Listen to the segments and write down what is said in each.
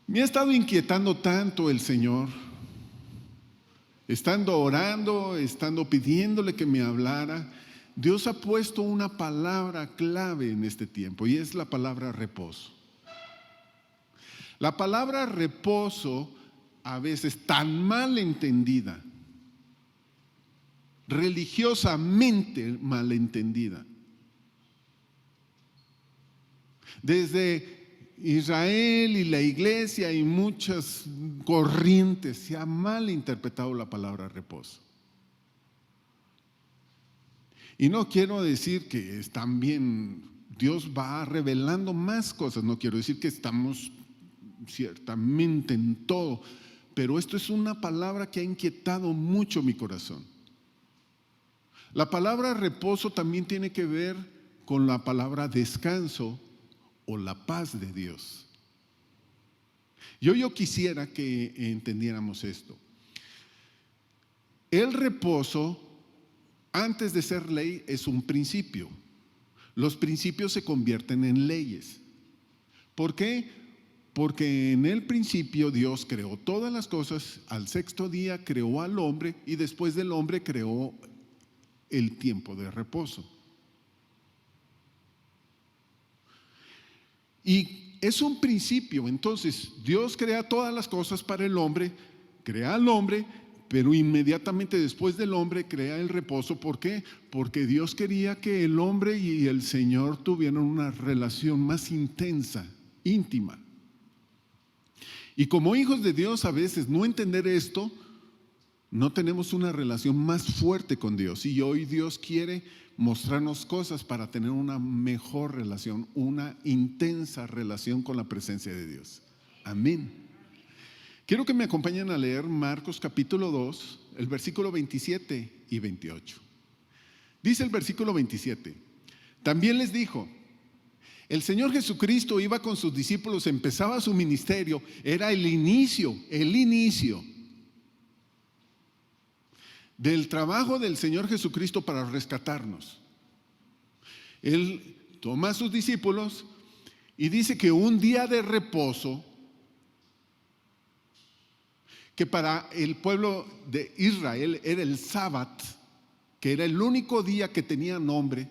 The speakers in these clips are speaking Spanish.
Me ha estado inquietando tanto el Señor, estando orando, estando pidiéndole que me hablara. Dios ha puesto una palabra clave en este tiempo y es la palabra reposo. La palabra reposo a veces tan mal entendida, religiosamente mal entendida. Desde Israel y la iglesia y muchas corrientes se ha mal interpretado la palabra reposo. Y no quiero decir que también Dios va revelando más cosas, no quiero decir que estamos ciertamente en todo, pero esto es una palabra que ha inquietado mucho mi corazón. La palabra reposo también tiene que ver con la palabra descanso o la paz de Dios. Yo quisiera que entendiéramos esto. El reposo, antes de ser ley, es un principio. Los principios se convierten en leyes. ¿Por qué? Porque en el principio Dios creó todas las cosas, al sexto día creó al hombre y después del hombre creó el tiempo de reposo. Y es un principio, entonces Dios crea todas las cosas para el hombre, crea al hombre, pero inmediatamente después del hombre crea el reposo. ¿Por qué? Porque Dios quería que el hombre y el Señor tuvieran una relación más intensa, íntima. Y como hijos de Dios a veces no entender esto, no tenemos una relación más fuerte con Dios. Y hoy Dios quiere mostrarnos cosas para tener una mejor relación, una intensa relación con la presencia de Dios. Amén. Quiero que me acompañen a leer Marcos capítulo 2, el versículo 27 y 28. Dice el versículo 27, también les dijo: el Señor Jesucristo iba con sus discípulos, empezaba su ministerio, era el inicio del trabajo del Señor Jesucristo para rescatarnos. Él toma a sus discípulos y dice que un día de reposo, que para el pueblo de Israel era el sábado, que era el único día que tenía nombre.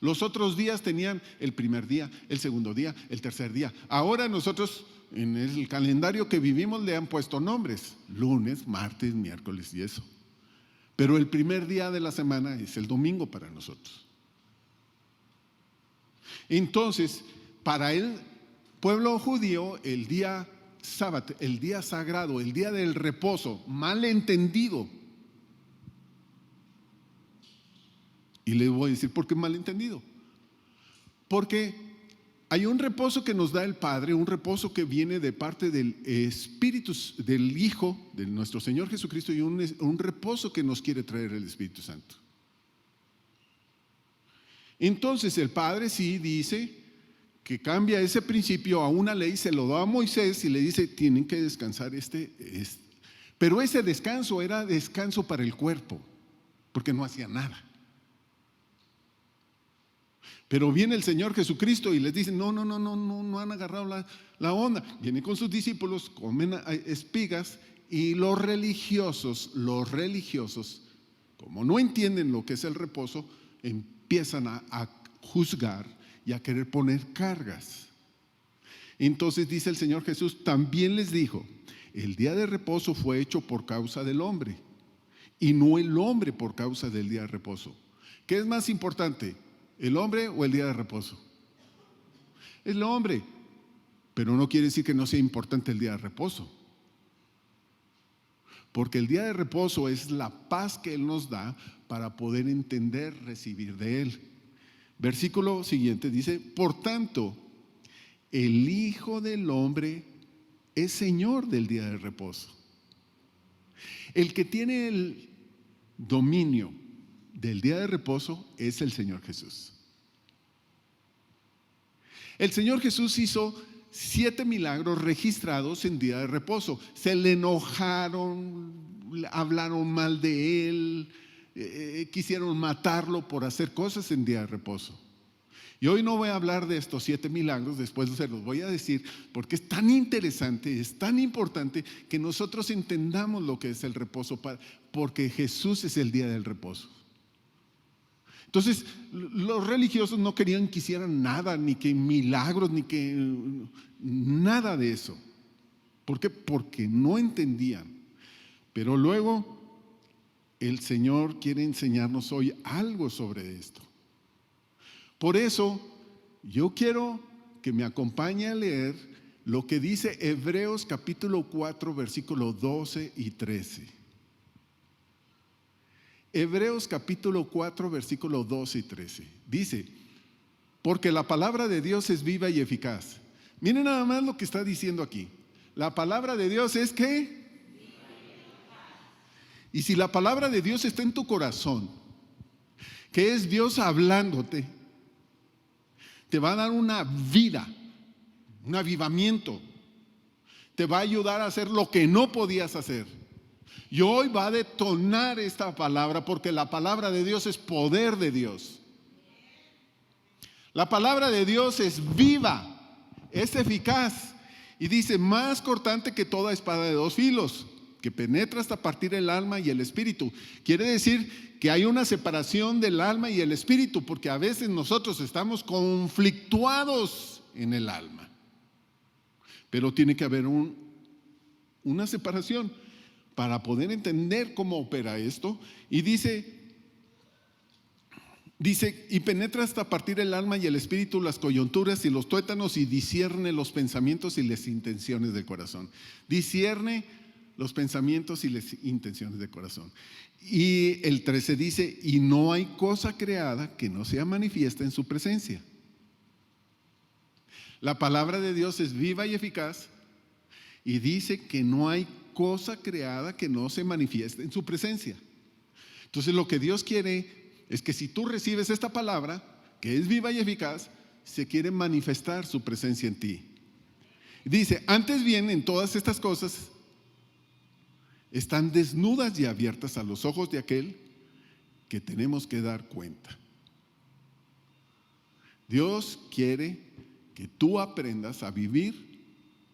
Los otros días tenían el primer día, el segundo día, el tercer día. Ahora nosotros en el calendario que vivimos le han puesto nombres: lunes, martes, miércoles y eso. Pero el primer día de la semana es el domingo para nosotros. Entonces, para el pueblo judío, el día sábado, el día sagrado, el día del reposo, mal entendido. Y les voy a decir por qué mal entendido. Porque hay un reposo que nos da el Padre, un reposo que viene de parte del Espíritu, del Hijo, de nuestro Señor Jesucristo, y un reposo que nos quiere traer el Espíritu Santo. Entonces el Padre sí dice que cambia ese principio a una ley, se lo da a Moisés y le dice: tienen que descansar Pero ese descanso era descanso para el cuerpo, porque no hacía nada. Pero viene el Señor Jesucristo y les dice: no han agarrado la onda. Viene con sus discípulos, comen espigas, y los religiosos, como no entienden lo que es el reposo, empiezan a juzgar y a querer poner cargas. Entonces dice el Señor Jesús: también les dijo, el día de reposo fue hecho por causa del hombre, y no el hombre por causa del día de reposo. ¿Qué es más importante, el hombre o el día de reposo? El hombre, pero no quiere decir que no sea importante el día de reposo, porque el día de reposo es la paz que Él nos da para poder entender, recibir de Él. Versículo siguiente dice: por tanto, el Hijo del Hombre es Señor del día de reposo. El que tiene el dominio del día de reposo es el Señor Jesús. El Señor Jesús hizo 7 milagros registrados en día de reposo. Se le enojaron, hablaron mal de Él, quisieron matarlo por hacer cosas en día de reposo. Y hoy no voy a hablar de estos 7 milagros, después se los voy a decir, porque es tan interesante, es tan importante que nosotros entendamos lo que es el reposo, porque Jesús es el día del reposo. Entonces, los religiosos no querían que hicieran nada, ni que milagros, ni que nada de eso. ¿Por qué? Porque no entendían. Pero luego el Señor quiere enseñarnos hoy algo sobre esto. Por eso yo quiero que me acompañe a leer lo que dice Hebreos capítulo 4, versículos 12 y 13. Hebreos capítulo 4, versículos 12 y 13. Dice, porque la palabra de Dios es viva y eficaz. Miren nada más lo que está diciendo aquí. La palabra de Dios es ¿qué? Y si la palabra de Dios está en tu corazón, que es Dios hablándote, te va a dar una vida, un avivamiento. Te va a ayudar a hacer lo que no podías hacer. Y hoy va a detonar esta palabra, porque la palabra de Dios es poder de Dios. La palabra de Dios es viva, es eficaz. Y dice, más cortante que toda espada de 2 filos, que penetra hasta partir el alma y el espíritu. Quiere decir que hay una separación del alma y el espíritu, porque a veces nosotros estamos conflictuados en el alma. Pero tiene que haber una separación para poder entender cómo opera esto. Y dice, y penetra hasta partir el alma y el espíritu, las coyunturas y los tuétanos, y discierne los pensamientos y las intenciones del corazón. Discierne los pensamientos y las intenciones del corazón. Y el 13 dice, y no hay cosa creada que no sea manifiesta en su presencia. La palabra de Dios es viva y eficaz, y dice que no hay cosa creada que no se manifieste en su presencia. Entonces lo que Dios quiere es que si tú recibes esta palabra, que es viva y eficaz, se quiere manifestar su presencia en ti. Dice, antes bien, en todas estas cosas están desnudas y abiertas a los ojos de aquel que tenemos que dar cuenta. Dios quiere que tú aprendas a vivir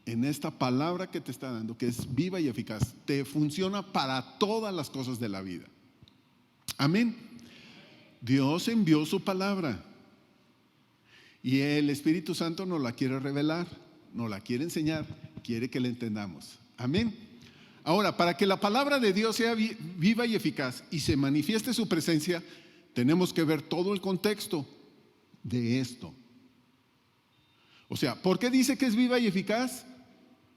en esta palabra que te está dando, que es viva y eficaz. Te funciona para todas las cosas de la vida. Amén. Dios envió su palabra y el Espíritu Santo nos la quiere revelar, nos la quiere enseñar, quiere que la entendamos. Amén. Ahora, para que la palabra de Dios sea viva y eficaz y se manifieste su presencia, tenemos que ver todo el contexto de esto. O sea, ¿por qué dice que es viva y eficaz?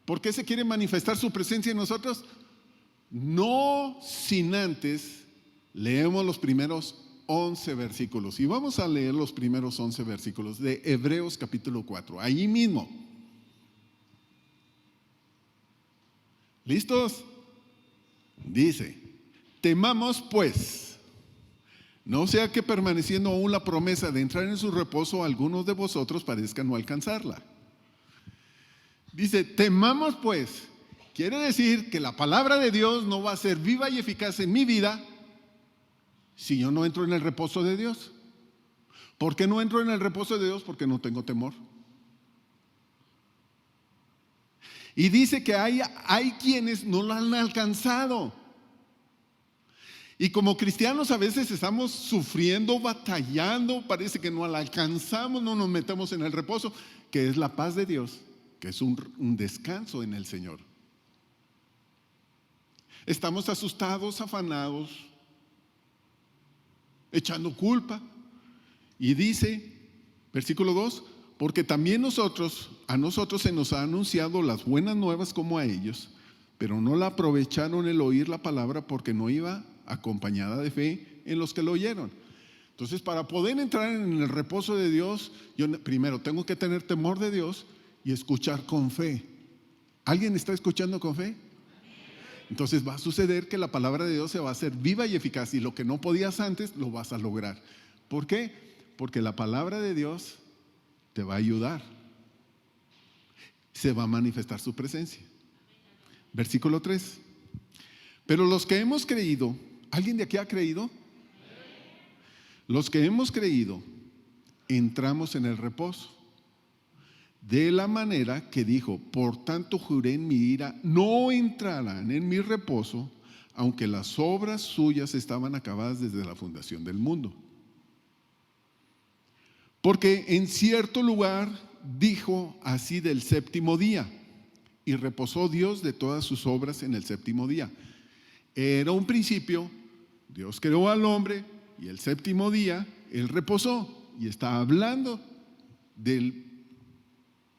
¿Por qué se quiere manifestar su presencia en nosotros? No sin antes leemos los primeros 11 versículos. Y vamos a leer los primeros 11 versículos de Hebreos capítulo 4. Allí mismo. ¿Listos? Dice, temamos pues, no sea que permaneciendo aún la promesa de entrar en su reposo, algunos de vosotros parezcan no alcanzarla. Dice, temamos pues, quiere decir que la palabra de Dios no va a ser viva y eficaz en mi vida si yo no entro en el reposo de Dios. ¿Por qué no entro en el reposo de Dios? Porque no tengo temor. Y dice que hay quienes no la han alcanzado. Y como cristianos a veces estamos sufriendo, batallando, parece que no la alcanzamos, no nos metemos en el reposo, que es la paz de Dios, que es un descanso en el Señor. Estamos asustados, afanados, echando culpa. Y dice, versículo 2, porque también a nosotros se nos ha anunciado las buenas nuevas como a ellos, pero no la aprovecharon el oír la palabra porque no iba acompañada de fe en los que lo oyeron. Entonces, para poder entrar en el reposo de Dios, yo primero tengo que tener temor de Dios y escuchar con fe. ¿Alguien está escuchando con fe? Entonces va a suceder que la palabra de Dios se va a hacer viva y eficaz, y lo que no podías antes lo vas a lograr. ¿Por qué? Porque la palabra de Dios te va a ayudar. Se va a manifestar su presencia. Versículo 3. Pero los que hemos creído, ¿alguien de aquí ha creído? Los que hemos creído, entramos en el reposo. De la manera que dijo, por tanto juré en mi ira, no entrarán en mi reposo, aunque las obras suyas estaban acabadas desde la fundación del mundo. Porque en cierto lugar dijo así del séptimo día, y reposó Dios de todas sus obras en el séptimo día. Era un principio, Dios creó al hombre, y el séptimo día Él reposó, y está hablando del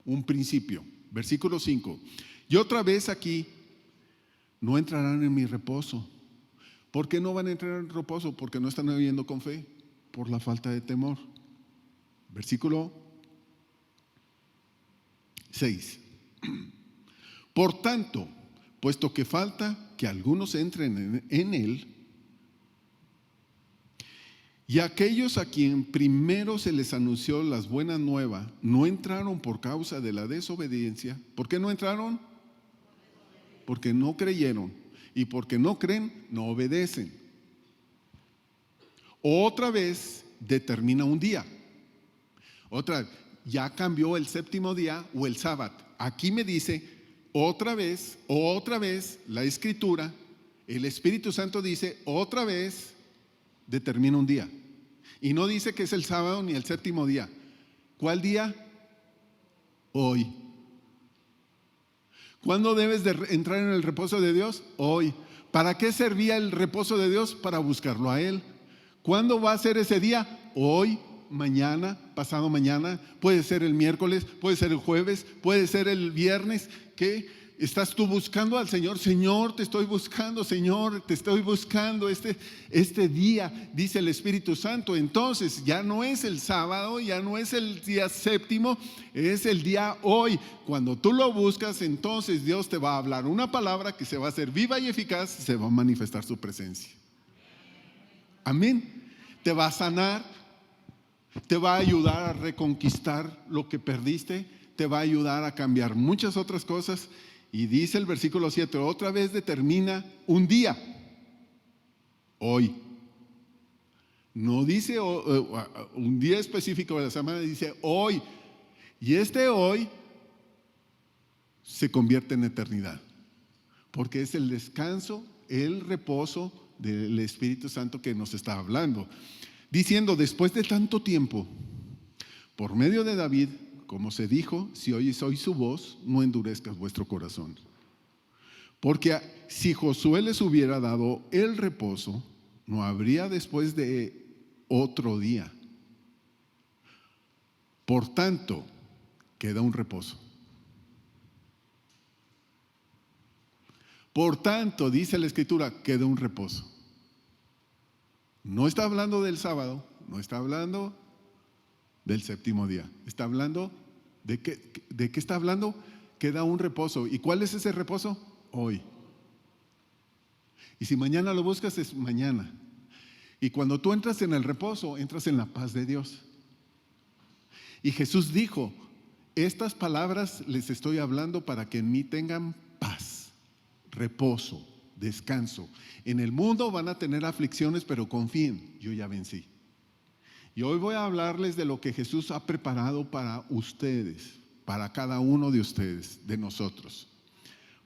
un principio. Versículo 5. Y otra vez aquí, no entrarán en mi reposo. ¿Por qué no van a entrar en reposo? Porque no están viviendo con fe, por la falta de temor. Versículo 6. Por tanto, puesto que falta que algunos entren en él, y aquellos a quien primero se les anunció las buenas nuevas no entraron por causa de la desobediencia. ¿Por qué no entraron? Porque no creyeron. Y porque no creen, no obedecen. Otra vez determina un día. Otra, ya cambió el séptimo día o el sábado. Aquí me dice, otra vez, la Escritura, el Espíritu Santo dice, otra vez determina un día. Y no dice que es el sábado ni el séptimo día. ¿Cuál día? Hoy. ¿Cuándo debes de entrar en el reposo de Dios? Hoy. ¿Para qué servía el reposo de Dios? Para buscarlo a Él. ¿Cuándo va a ser ese día? Hoy, mañana, pasado mañana. Puede ser el miércoles, puede ser el jueves, puede ser el viernes. ¿Qué? ¿Estás tú buscando al Señor? Señor, te estoy buscando, Señor, te estoy buscando este día, dice el Espíritu Santo. Entonces ya no es el sábado, ya no es el día séptimo, es el día hoy. Cuando tú lo buscas, entonces Dios te va a hablar una palabra que se va a hacer viva y eficaz, se va a manifestar su presencia. Amén. Te va a sanar, te va a ayudar a reconquistar lo que perdiste, te va a ayudar a cambiar muchas otras cosas. Y dice el versículo 7, otra vez determina un día, hoy. No dice un día específico de la semana, dice hoy. Y este hoy se convierte en eternidad, porque es el descanso, el reposo del Espíritu Santo que nos está hablando. Diciendo, después de tanto tiempo, por medio de David, como se dijo, si oyes hoy su voz, no endurezcas vuestro corazón. Porque si Josué les hubiera dado el reposo, no habría después de otro día. Por tanto, queda un reposo. Por tanto, dice la Escritura, queda un reposo. No está hablando del sábado, no está hablando del séptimo día. Está hablando ¿de qué está hablando? Queda un reposo. ¿Y cuál es ese reposo? Hoy. Y si mañana lo buscas, es mañana. Y cuando tú entras en el reposo, entras en la paz de Dios. Y Jesús dijo, estas palabras les estoy hablando para que en mí tengan paz, reposo, descanso. En el mundo van a tener aflicciones, pero confíen, yo ya vencí. Y hoy voy a hablarles de lo que Jesús ha preparado para ustedes, para cada uno de ustedes, de nosotros.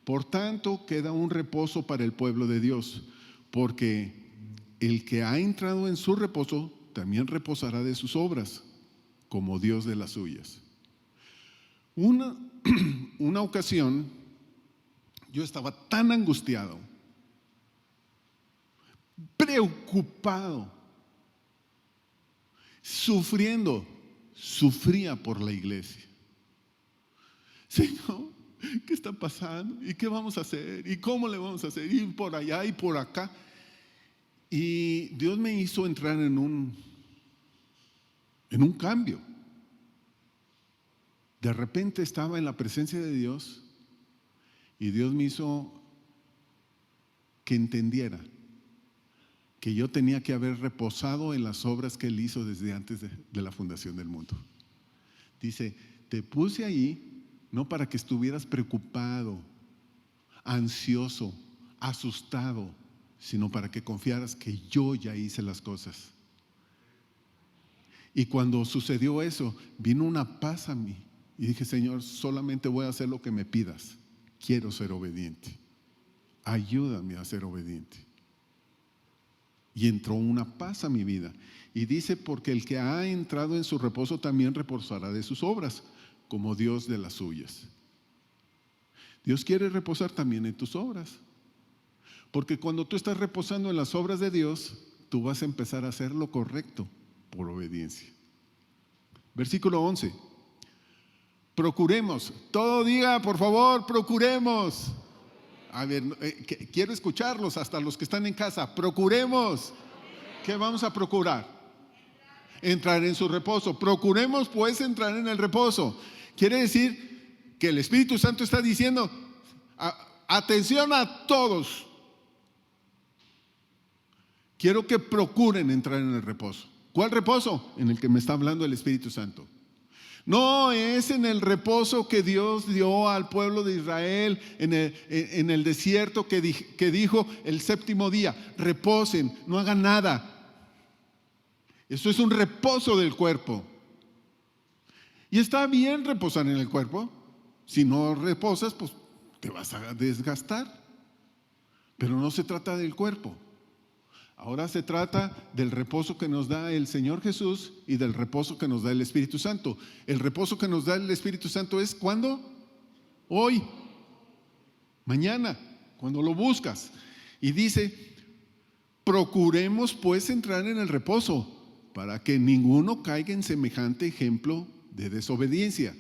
Por tanto, queda un reposo para el pueblo de Dios, porque el que ha entrado en su reposo también reposará de sus obras, como Dios de las suyas. Una ocasión, yo estaba tan angustiado, preocupado, sufría por la iglesia. Señor, ¿qué está pasando? ¿Y qué vamos a hacer? ¿Y cómo le vamos a hacer? Y por allá y por acá. Y Dios me hizo entrar en un cambio. De repente estaba en la presencia de Dios y Dios me hizo que entendiera que yo tenía que haber reposado en las obras que Él hizo desde antes de la fundación del mundo. Dice, te puse ahí no para que estuvieras preocupado, ansioso, asustado, sino para que confiaras que yo ya hice las cosas. Y cuando sucedió eso, vino una paz a mí. Y dije, Señor, solamente voy a hacer lo que me pidas. Quiero ser obediente. Ayúdame a ser obediente. Y entró una paz a mi vida. Y dice, porque el que ha entrado en su reposo también reposará de sus obras, como Dios de las suyas. Dios quiere reposar también en tus obras. Porque cuando tú estás reposando en las obras de Dios, tú vas a empezar a hacer lo correcto por obediencia. Versículo 11. Procuremos. Todo diga, por favor, procuremos. A ver, quiero escucharlos, hasta los que están en casa. Procuremos. ¿Qué vamos a procurar? Entrar en su reposo. Procuremos pues entrar en el reposo. Quiere decir que el Espíritu Santo está diciendo, atención a todos. Quiero que procuren entrar en el reposo. ¿Cuál reposo? En el que me está hablando el Espíritu Santo. No es en el reposo que Dios dio al pueblo de Israel en el desierto que dijo el séptimo día, reposen, no hagan nada. Eso es un reposo del cuerpo. Y está bien reposar en el cuerpo. Si no reposas, pues te vas a desgastar. Pero no se trata del cuerpo. Ahora se trata del reposo que nos da el Señor Jesús y del reposo que nos da el Espíritu Santo. El reposo que nos da el Espíritu Santo es ¿cuándo? Hoy, mañana, cuando lo buscas. Y dice, procuremos pues entrar en el reposo para que ninguno caiga en semejante ejemplo de desobediencia.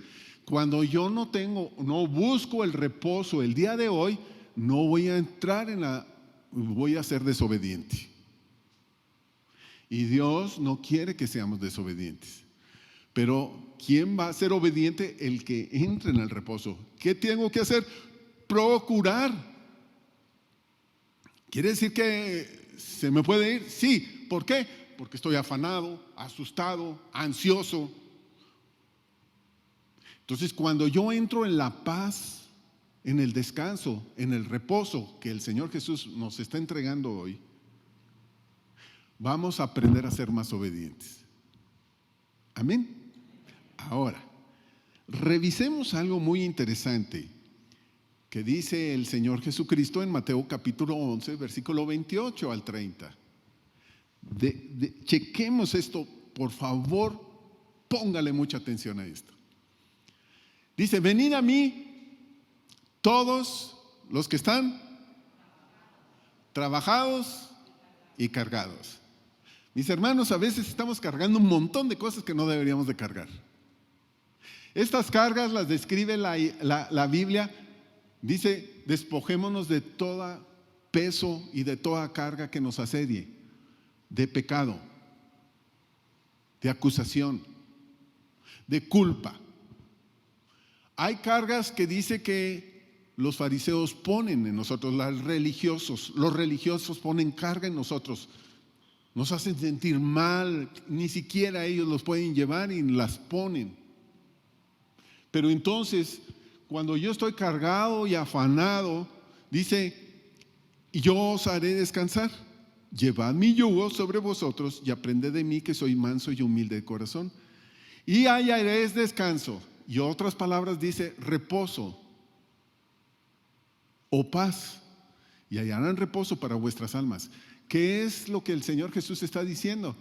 Cuando yo no busco el reposo el día de hoy, no voy a entrar voy a ser desobediente. Y Dios no quiere que seamos desobedientes. Pero ¿quién va a ser obediente? El que entre en el reposo. ¿Qué tengo que hacer? Procurar. ¿Quiere decir que se me puede ir? Sí. ¿Por qué? Porque estoy afanado, asustado, ansioso. Entonces, cuando yo entro en la paz, en el descanso, en el reposo que el Señor Jesús nos está entregando hoy, vamos a aprender a ser más obedientes. Amén. Ahora, revisemos algo muy interesante que dice el Señor Jesucristo en Mateo capítulo 11, versículo 28 al 30. Chequemos esto, por favor, póngale mucha atención a esto. Dice, venid a mí todos los que están trabajados y cargados. Mis hermanos, a veces estamos cargando un montón de cosas que no deberíamos de cargar. Estas cargas las describe la Biblia. Dice, despojémonos de todo peso y de toda carga que nos asedie, de pecado, de acusación, de culpa. Hay cargas que dice que los fariseos ponen en nosotros, los religiosos ponen carga en nosotros. Nos hacen sentir mal, ni siquiera ellos los pueden llevar y las ponen. Pero entonces, cuando yo estoy cargado y afanado, dice, y yo os haré descansar. Llevad mi yugo sobre vosotros y aprended de mí que soy manso y humilde de corazón. Y hallaréis descanso. Y otras palabras dice reposo o paz. Y hallarán reposo para vuestras almas. ¿Qué es lo que el Señor Jesús está diciendo?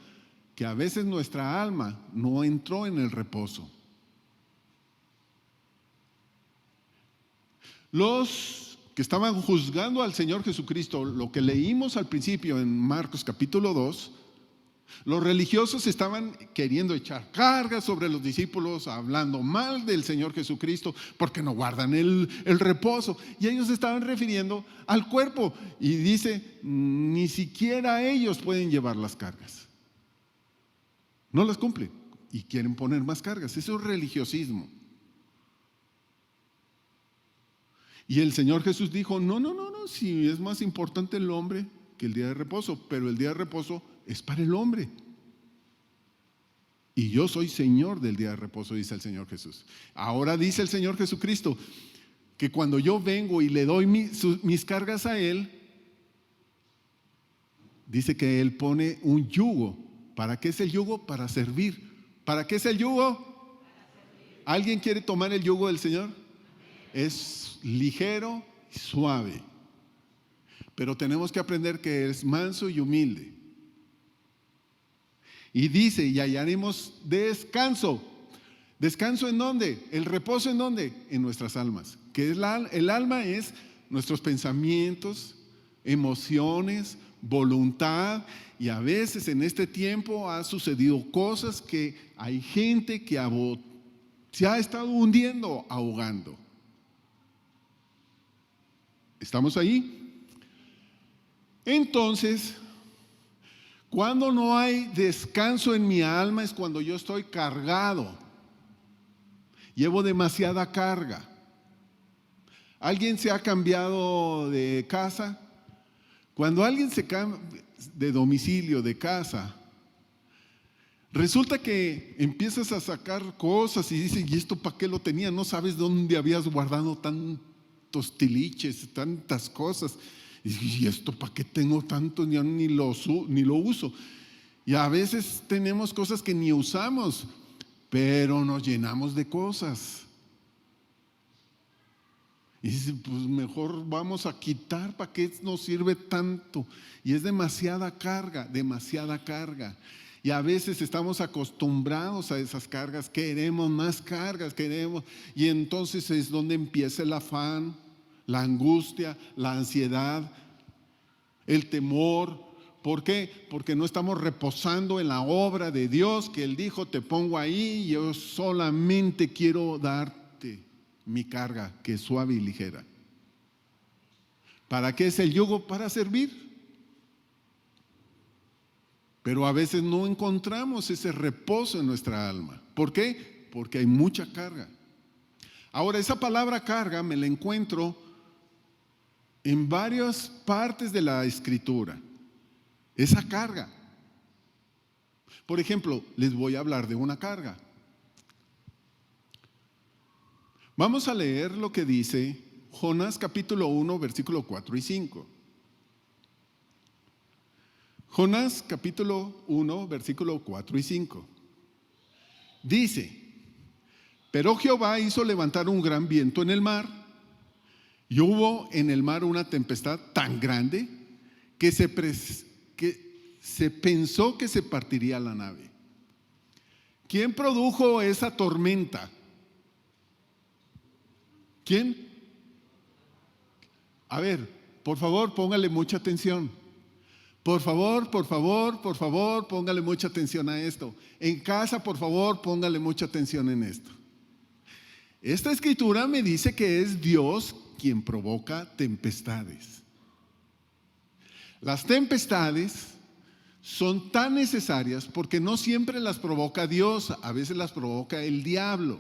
Que a veces nuestra alma no entró en el reposo. Los que estaban juzgando al Señor Jesucristo, lo que leímos al principio en Marcos capítulo 2, los religiosos estaban queriendo echar cargas sobre los discípulos, hablando mal del Señor Jesucristo, porque no guardan el reposo. Y ellos estaban refiriendo al cuerpo. Y dice, ni siquiera ellos pueden llevar las cargas. No las cumplen y quieren poner más cargas. Eso es religiosismo. Y el Señor Jesús dijo, no, si es más importante el hombre que el día de reposo, pero el día de reposo es para el hombre. Y yo soy Señor del día de reposo, dice el Señor Jesús. Ahora dice el Señor Jesucristo que cuando yo vengo y le doy mis cargas a Él, dice que Él pone un yugo. ¿Para qué es el yugo? Para servir, ¿Para qué es el yugo? ¿Alguien quiere tomar el yugo del Señor? Es ligero y suave. Pero tenemos que aprender que es manso y humilde. Y dice, y hallaremos descanso. ¿Descanso en dónde? ¿El reposo en dónde? En nuestras almas. Que es el alma es nuestros pensamientos, emociones, voluntad. Y a veces en este tiempo ha sucedido cosas que hay gente que se ha estado hundiendo, ahogando. ¿Estamos ahí? Entonces, cuando no hay descanso en mi alma es cuando yo estoy cargado. Llevo demasiada carga. ¿Alguien se ha cambiado de casa? Cuando alguien se cambia de domicilio, de casa, resulta que empiezas a sacar cosas y dices, ¿y esto para qué lo tenía? No sabes dónde habías guardado tantos tiliches, tantas cosas. ¿Y esto para qué tengo tanto? Ya ni lo uso. Y a veces tenemos cosas que ni usamos, pero nos llenamos de cosas. Y dice, pues mejor vamos a quitar, ¿para qué nos sirve tanto? Y es demasiada carga. Y a veces estamos acostumbrados a esas cargas, queremos más cargas, y entonces es donde empieza el afán, la angustia, la ansiedad, el temor. ¿Por qué? Porque no estamos reposando en la obra de Dios, que Él dijo, te pongo ahí, y yo solamente quiero darte mi carga, que es suave y ligera. ¿Para qué es el yugo? Para servir. Pero a veces no encontramos ese reposo en nuestra alma. ¿Por qué? Porque hay mucha carga. Ahora, esa palabra carga me la encuentro en varias partes de la Escritura. Esa carga. Por ejemplo, les voy a hablar de una carga. Vamos a leer lo que dice Jonás capítulo 1, versículo 4 y 5. Jonás capítulo 1, versículo 4 y 5. Dice, pero Jehová hizo levantar un gran viento en el mar, y hubo en el mar una tempestad tan grande que se pensó que se partiría la nave. ¿Quién produjo esa tormenta? ¿Quién? A ver, por favor, póngale mucha atención. Por favor, póngale mucha atención a esto. En casa, por favor, póngale mucha atención en esto. Esta escritura me dice que es Dios quien provoca tempestades. Las tempestades son tan necesarias porque no siempre las provoca Dios, a veces las provoca el diablo.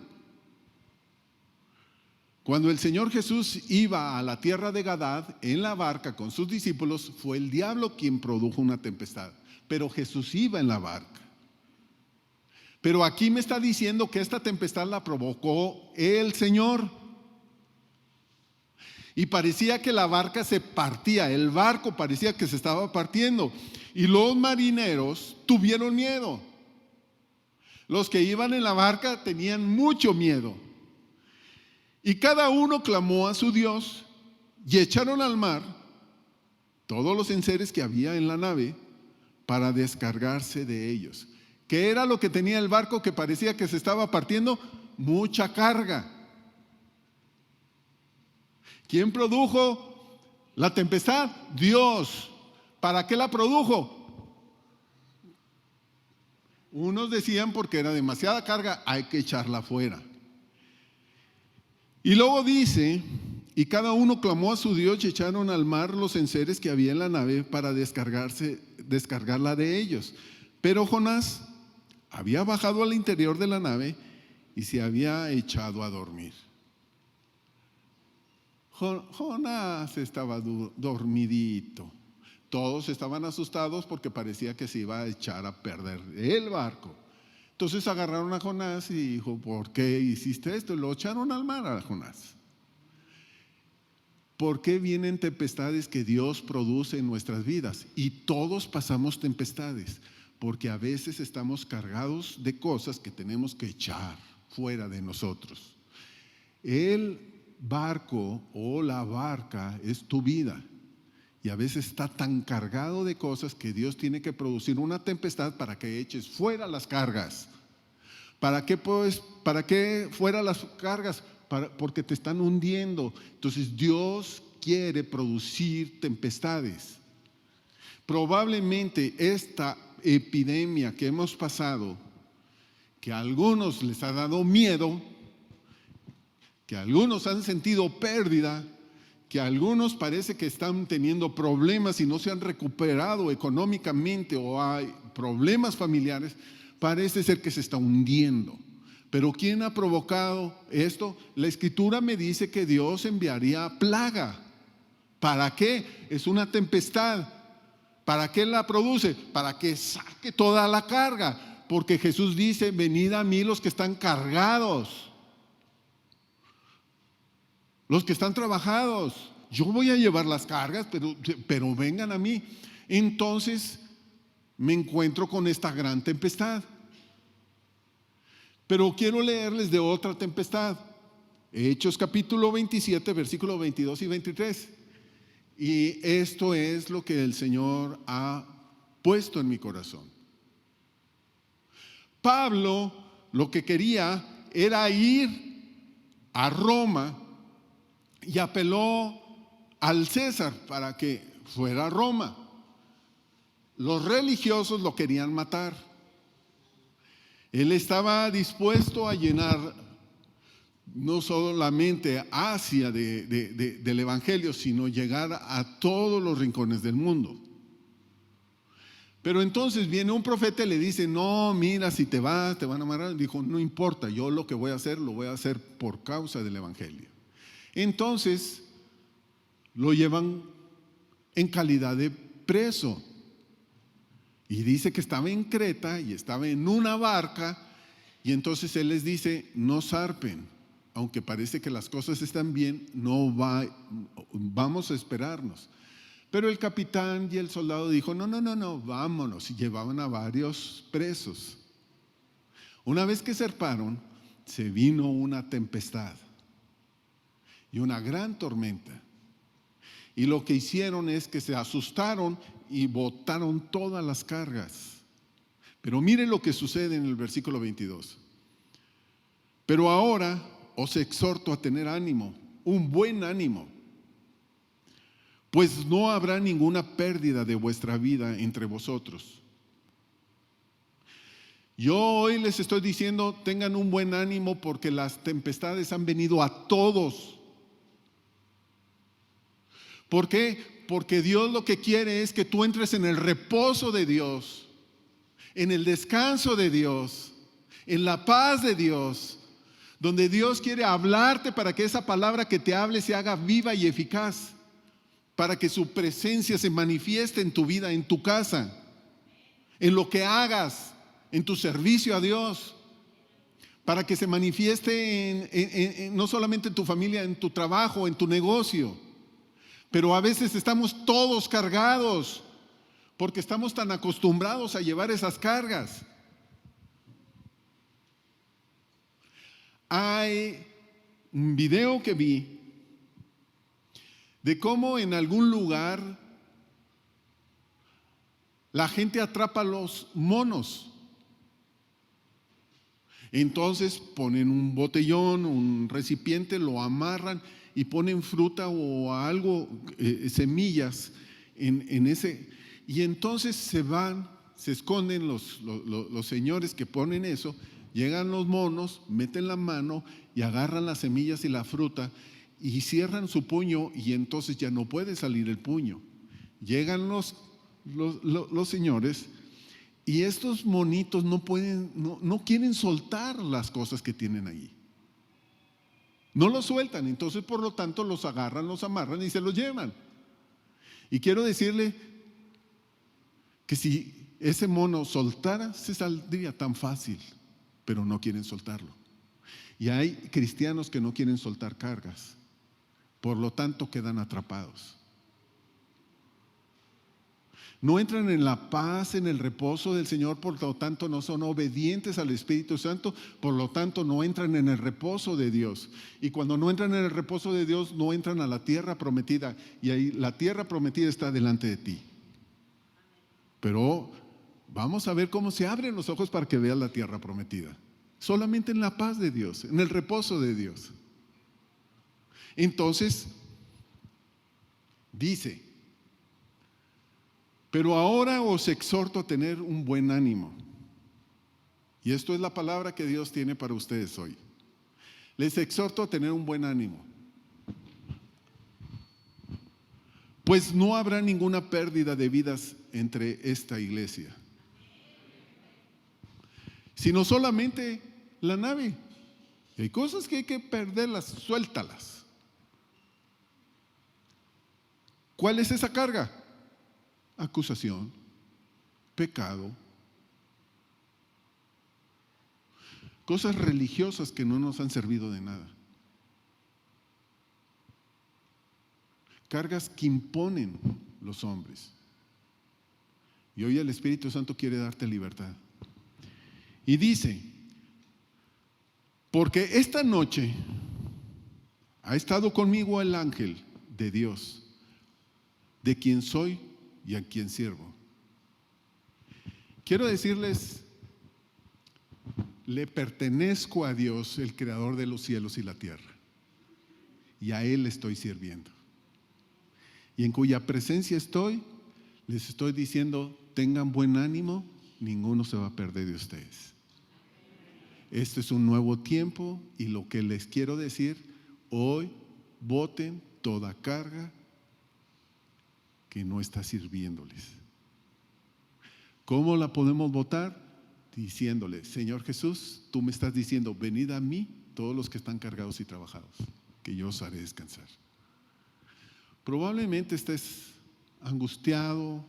Cuando el Señor Jesús iba a la tierra de Gadad en la barca con sus discípulos, fue el diablo quien produjo una tempestad, pero Jesús iba en la barca. Pero aquí me está diciendo que esta tempestad la provocó el Señor. Y parecía que la barca se partía, el barco parecía que se estaba partiendo. Y los marineros tuvieron miedo. Los que iban en la barca tenían mucho miedo. Y cada uno clamó a su Dios y echaron al mar todos los enseres que había en la nave para descargarse de ellos. ¿Qué era lo que tenía el barco que parecía que se estaba partiendo? Mucha carga. ¿Quién produjo la tempestad? Dios. ¿Para qué la produjo? Unos decían porque era demasiada carga, hay que echarla fuera. Y luego dice, y cada uno clamó a su Dios y echaron al mar los enseres que había en la nave para descargarla de ellos. Pero Jonás había bajado al interior de la nave y se había echado a dormir. Jonás estaba dormidito. Todos estaban asustados porque parecía que se iba a echar a perder el barco. Entonces agarraron a Jonás y dijo, ¿por qué hiciste esto? Y lo echaron al mar a Jonás. ¿Por qué vienen tempestades que Dios produce en nuestras vidas? Y todos pasamos tempestades. Porque a veces estamos cargados de cosas que tenemos que echar fuera de nosotros. El barco o la barca es tu vida. Y a veces está tan cargado de cosas que Dios tiene que producir una tempestad para que eches fuera las cargas. ¿Para qué, pues? ¿Para qué fuera las cargas? Porque te están hundiendo. Entonces Dios quiere producir tempestades. Probablemente esta epidemia que hemos pasado, que a algunos les ha dado miedo, que algunos han sentido pérdida, que algunos parece que están teniendo problemas y no se han recuperado económicamente o hay problemas familiares, parece ser que se está hundiendo. Pero ¿quién ha provocado esto? La Escritura me dice que Dios enviaría plaga. ¿Para qué? Es una tempestad. ¿Para qué la produce? Para que saque toda la carga. Porque Jesús dice: venid a mí los que están cargados, los que están trabajados. Yo voy a llevar las cargas, pero vengan a mí. Entonces me encuentro con esta gran tempestad. Pero quiero leerles de otra tempestad. Hechos capítulo 27, versículos 22 y 23. Y esto es lo que el Señor ha puesto en mi corazón. Pablo lo que quería era ir a Roma y apeló al César para que fuera a Roma. Los religiosos lo querían matar. Él estaba dispuesto a llenar no solamente Asia del Evangelio, sino llegar a todos los rincones del mundo. Pero entonces viene un profeta y le dice: no, mira, si te vas, te van a matar. Dijo: no importa, yo lo que voy a hacer, lo voy a hacer por causa del Evangelio. Entonces lo llevan en calidad de preso. Y dice que estaba en Creta y estaba en una barca. Y entonces él les dice: no zarpen, aunque parece que las cosas están bien, vamos a esperarnos. Pero el capitán y el soldado dijo: no, vámonos. Y llevaban a varios presos. Una vez que zarparon, se vino una tempestad y una gran tormenta. Y lo que hicieron es que se asustaron y botaron todas las cargas. Pero miren lo que sucede en el versículo 22. Pero ahora os exhorto a tener ánimo, un buen ánimo, pues no habrá ninguna pérdida de vuestra vida entre vosotros. Yo hoy les estoy diciendo: tengan un buen ánimo, porque las tempestades han venido a todos. ¿Por qué? Porque Dios lo que quiere es que tú entres en el reposo de Dios, en el descanso de Dios, en la paz de Dios, donde Dios quiere hablarte para que esa palabra que te hable se haga viva y eficaz, para que su presencia se manifieste en tu vida, en tu casa, en lo que hagas, en tu servicio a Dios, para que se manifieste no solamente en tu familia, en tu trabajo, en tu negocio. Pero a veces estamos todos cargados porque estamos tan acostumbrados a llevar esas cargas. Hay un video que vi de cómo en algún lugar la gente atrapa a los monos. Entonces ponen un botellón, un recipiente, lo amarran y ponen fruta o algo, semillas en ese. Y entonces se van, se esconden los señores que ponen eso. Llegan los monos, meten la mano y agarran las semillas y la fruta y cierran su puño, y entonces ya no puede salir el puño. Llegan los señores, y estos monitos no quieren soltar las cosas que tienen ahí. No los sueltan, entonces por lo tanto los agarran, los amarran y se los llevan. Y quiero decirle que si ese mono soltara, se saldría tan fácil, pero no quieren soltarlo. Y hay cristianos que no quieren soltar cargas, por lo tanto quedan atrapados. No entran en la paz, en el reposo del Señor, por lo tanto no son obedientes al Espíritu Santo, por lo tanto no entran en el reposo de Dios. Y cuando no entran en el reposo de Dios, no entran a la tierra prometida. Y ahí la tierra prometida está delante de ti. Pero vamos a ver cómo se abren los ojos para que veas la tierra prometida. Solamente en la paz de Dios, en el reposo de Dios. Entonces, dice: pero ahora os exhorto a tener un buen ánimo. Y esto es la palabra que Dios tiene para ustedes hoy. Les exhorto a tener un buen ánimo. Pues no habrá ninguna pérdida de vidas entre esta iglesia, sino solamente la nave. Y hay cosas que hay que perderlas, suéltalas. ¿Cuál es esa carga? Acusación, pecado, cosas religiosas que no nos han servido de nada, cargas que imponen los hombres. Y hoy el Espíritu Santo quiere darte libertad. Y dice: porque esta noche ha estado conmigo el ángel de Dios, de quien soy y a quien sirvo. Quiero decirles, le pertenezco a Dios, el creador de los cielos y la tierra, y a Él estoy sirviendo, y en cuya presencia estoy. Les estoy diciendo: tengan buen ánimo, ninguno se va a perder de ustedes. Este es un nuevo tiempo, y lo que les quiero decir hoy: boten toda carga que no está sirviéndoles. ¿Cómo la podemos botar? Diciéndole: Señor Jesús, tú me estás diciendo: venid a mí todos los que están cargados y trabajados, que yo os haré descansar. Probablemente estés angustiado,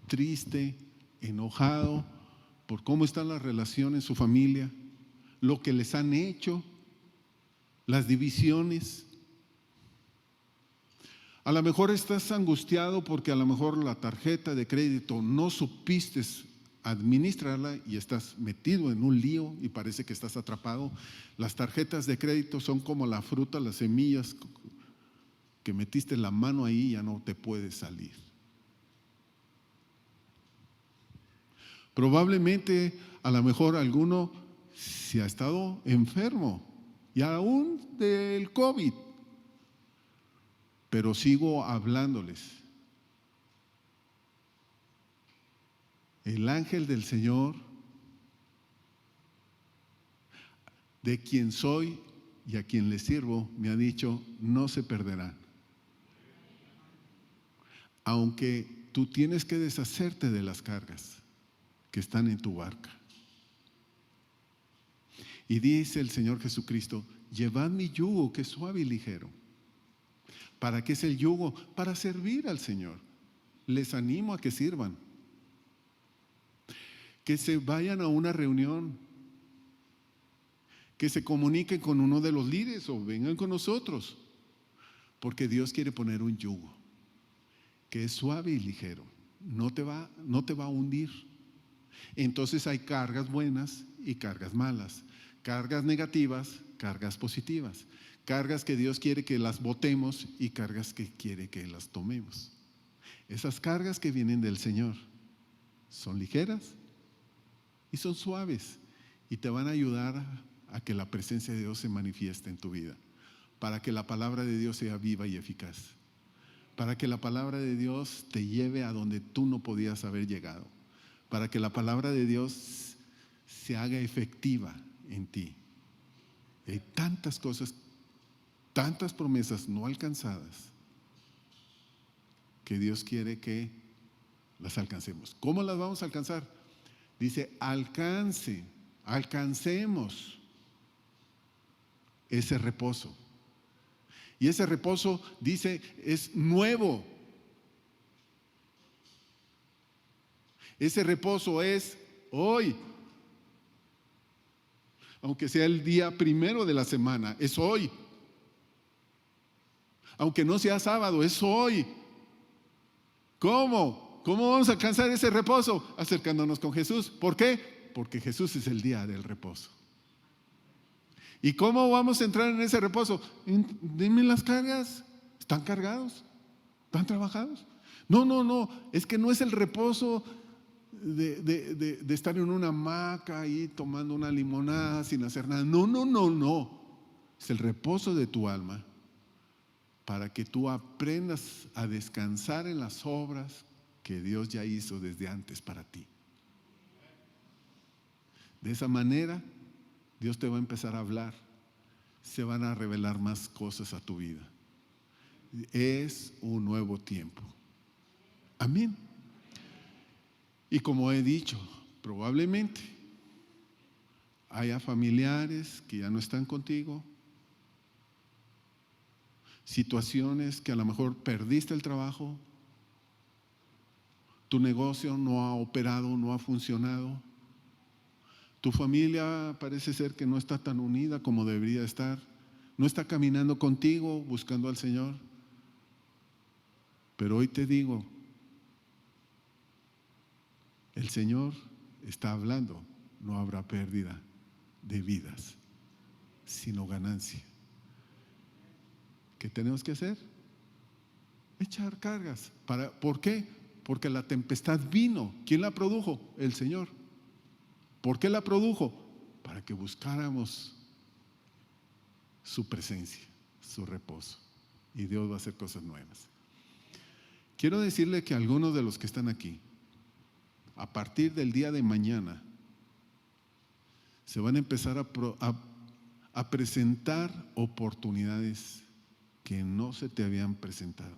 triste, enojado por cómo está la relación en su familia, lo que les han hecho, las divisiones. A lo mejor estás angustiado porque a lo mejor la tarjeta de crédito no supiste administrarla y estás metido en un lío y parece que estás atrapado. Las tarjetas de crédito son como la fruta, las semillas que metiste la mano ahí y ya no te puedes salir. Probablemente a lo mejor alguno se ha estado enfermo y aún del COVID. Pero sigo hablándoles. El ángel del Señor, de quien soy y a quien le sirvo, me ha dicho: no se perderán. Aunque tú tienes que deshacerte de las cargas que están en tu barca. Y dice el Señor Jesucristo: llevad mi yugo, que es suave y ligero. ¿Para qué es el yugo? Para servir al Señor. Les animo a que sirvan, que se vayan a una reunión, que se comuniquen con uno de los líderes o vengan con nosotros, porque Dios quiere poner un yugo que es suave y ligero, no te va a hundir. Entonces hay cargas buenas y cargas malas, cargas negativas, cargas positivas, cargas que Dios quiere que las botemos y cargas que quiere que las tomemos. Esas cargas que vienen del Señor son ligeras y son suaves y te van a ayudar a que la presencia de Dios se manifieste en tu vida, para que la palabra de Dios sea viva y eficaz, para que la palabra de Dios te lleve a donde tú no podías haber llegado, para que la palabra de Dios se haga efectiva en ti. Hay tantas cosas, tantas promesas no alcanzadas que Dios quiere que las alcancemos. ¿Cómo las vamos a alcanzar? Dice: alcancemos ese reposo. Y ese reposo, dice, es nuevo. Ese reposo es hoy. Aunque sea el día primero de la semana, es hoy. Aunque no sea sábado, es hoy. ¿Cómo? ¿Cómo vamos a alcanzar ese reposo? Acercándonos con Jesús. ¿Por qué? Porque Jesús es el día del reposo. ¿Y cómo vamos a entrar en ese reposo? Denme las cargas. ¿Están cargados? ¿Están trabajados? No, es que no es el reposo de estar en una hamaca ahí tomando una limonada sin hacer nada. No. Es el reposo de tu alma para que tú aprendas a descansar en las obras que Dios ya hizo desde antes para ti. De esa manera, Dios te va a empezar a hablar. Se van a revelar más cosas a tu vida. Es un nuevo tiempo. Amén. Y como he dicho, probablemente haya familiares que ya no están contigo, situaciones que a lo mejor perdiste el trabajo, tu negocio no ha operado, no ha funcionado, tu familia parece ser que no está tan unida como debería estar, no está caminando contigo buscando al Señor. Pero hoy te digo, el Señor está hablando, no habrá pérdida de vidas, sino ganancia. ¿Qué tenemos que hacer? Echar cargas. ¿Por qué? Porque la tempestad vino. ¿Quién la produjo? El Señor. ¿Por qué la produjo? Para que buscáramos su presencia, su reposo. Y Dios va a hacer cosas nuevas. Quiero decirle que algunos de los que están aquí, a partir del día de mañana, se van a empezar a presentar oportunidades que no se te habían presentado.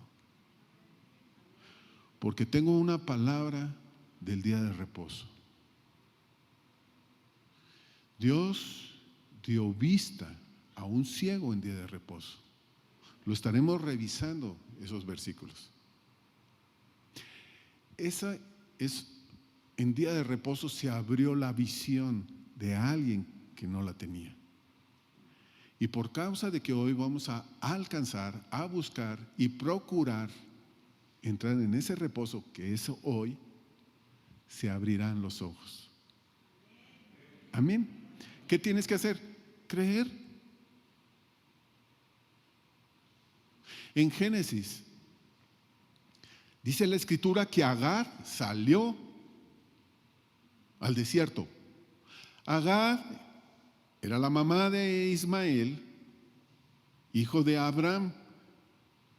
Porque tengo una palabra del día de reposo. Dios dio vista a un ciego en día de reposo. Lo estaremos revisando, esos versículos. En día de reposo se abrió la visión de alguien que no la tenía. Y por causa de que hoy vamos a alcanzar, a buscar y procurar entrar en ese reposo que es hoy, se abrirán los ojos. Amén. ¿Qué tienes que hacer? Creer. En Génesis dice la Escritura que Agar salió al desierto. Agar era la mamá de Ismael, hijo de Abraham,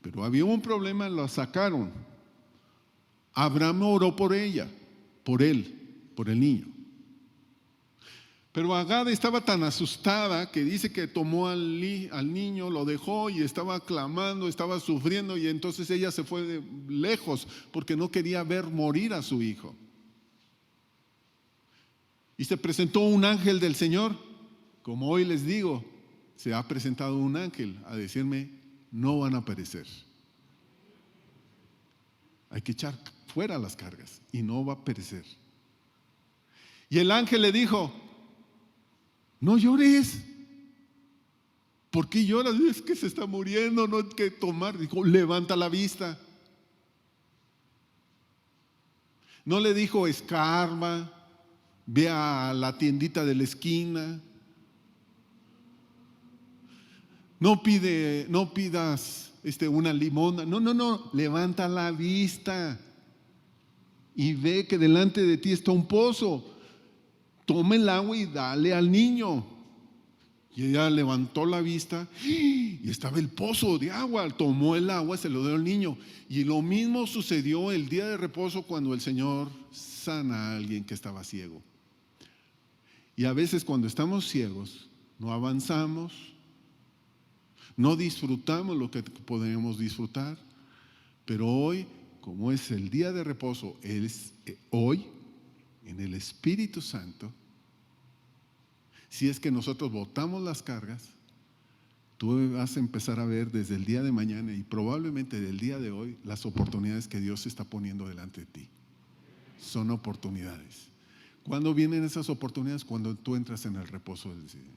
pero había un problema, la sacaron. Abraham oró por ella, por él, por el niño. Pero Agar estaba tan asustada que dice que tomó al niño, lo dejó y estaba clamando, estaba sufriendo, y entonces ella se fue de lejos porque no quería ver morir a su hijo. Y se presentó un ángel del Señor. Como hoy les digo, se ha presentado un ángel a decirme, no van a perecer. Hay que echar fuera las cargas y no va a perecer. Y el ángel le dijo, no llores. ¿Por qué lloras? Es que se está muriendo, no hay que tomar. Dijo, levanta la vista. No le dijo, escarba, ve a la tiendita de la esquina. No pidas una limona. No, levanta la vista y ve que delante de ti está un pozo. Toma el agua y dale al niño. Y ella levantó la vista y estaba el pozo de agua. Tomó el agua, se lo dio al niño. Y lo mismo sucedió el día de reposo cuando el Señor sana a alguien que estaba ciego. Y a veces cuando estamos ciegos, no avanzamos, no disfrutamos lo que podemos disfrutar. Pero hoy, como es el día de reposo, hoy, en el Espíritu Santo, si es que nosotros botamos las cargas, tú vas a empezar a ver desde el día de mañana y probablemente del día de hoy las oportunidades que Dios está poniendo delante de ti. Son oportunidades. ¿Cuándo vienen esas oportunidades? Cuando tú entras en el reposo del Señor.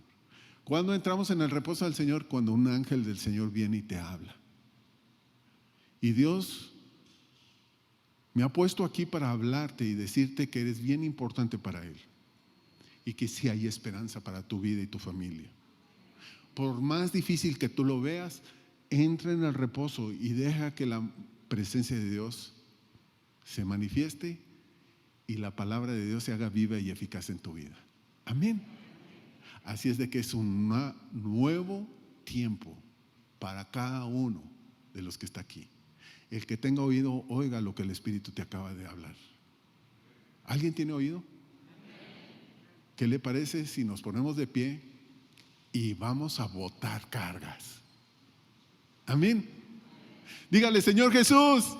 ¿Cuándo entramos en el reposo del Señor? Cuando un ángel del Señor viene y te habla. Y Dios Me ha puesto aquí para hablarte y decirte que eres bien importante para Él y que sí hay esperanza para tu vida y tu familia. Por más difícil que tú lo veas, entra en el reposo y deja que la presencia de Dios se manifieste y la palabra de Dios se haga viva y eficaz en tu vida. Amén. Así es de que es un nuevo tiempo para cada uno de los que está aquí. El que tenga oído, oiga lo que el Espíritu te acaba de hablar. ¿Alguien tiene oído? ¿Qué le parece si nos ponemos de pie y vamos a botar cargas? Amén. Dígale: Señor Jesús,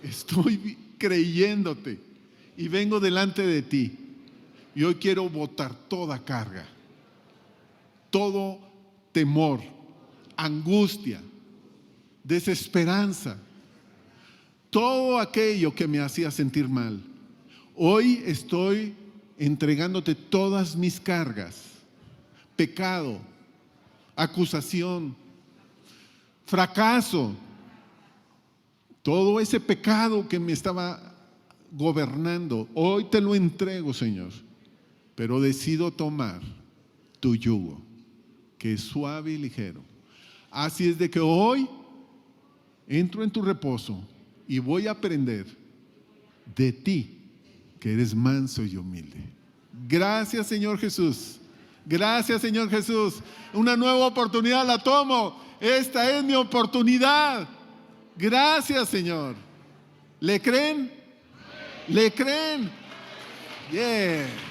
estoy creyéndote y vengo delante de ti. Y hoy quiero botar toda carga, todo temor, angustia, desesperanza, todo aquello que me hacía sentir mal. Hoy estoy entregándote todas mis cargas, pecado, acusación, fracaso, todo ese pecado que me estaba gobernando. Hoy te lo entrego, Señor, pero decido tomar tu yugo, que es suave y ligero. Así es de que hoy entro en tu reposo y voy a aprender de ti, que eres manso y humilde. Gracias, Señor Jesús. Gracias, Señor Jesús. Una nueva oportunidad la tomo. Esta es mi oportunidad. Gracias, Señor. ¿Le creen? ¿Le creen? Yeah.